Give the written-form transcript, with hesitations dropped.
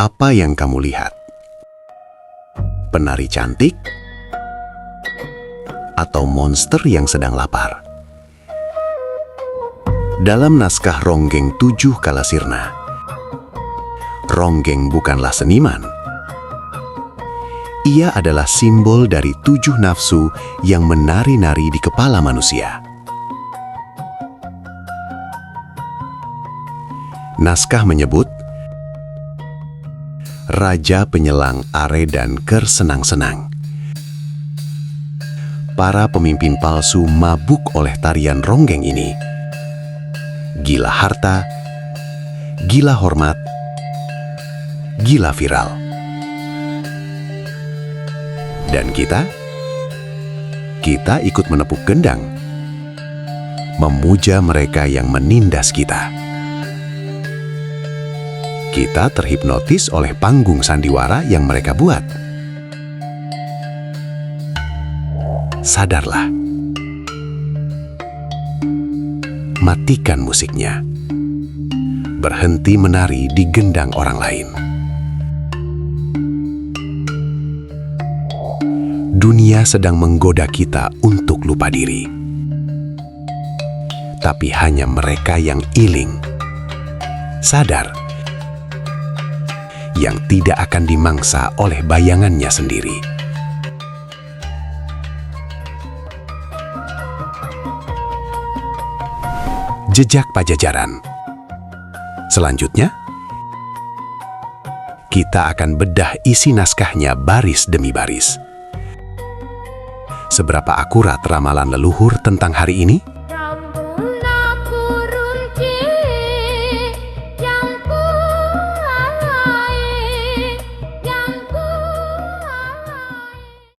Apa yang kamu lihat? Penari cantik? Atau monster yang sedang lapar? Dalam naskah Ronggeng 7 Kalasirna, Ronggeng bukanlah seniman. Ia adalah simbol dari 7 nafsu yang menari-nari di kepala manusia. Naskah menyebut, Raja penyelang are dan ker senang-senang. Para pemimpin palsu mabuk oleh tarian ronggeng ini. Gila harta, gila hormat, gila viral. Dan kita ikut menepuk gendang, memuja mereka yang menindas kita. Kita terhipnotis oleh panggung sandiwara yang mereka buat. Sadarlah. Matikan musiknya. Berhenti menari di gendang orang lain. Dunia sedang menggoda kita untuk lupa diri. Tapi hanya mereka yang iling, sadar, yang tidak akan dimangsa oleh bayangannya sendiri. Jejak Pajajaran. Selanjutnya, kita akan bedah isi naskahnya baris demi baris. Seberapa akurat ramalan leluhur tentang hari ini?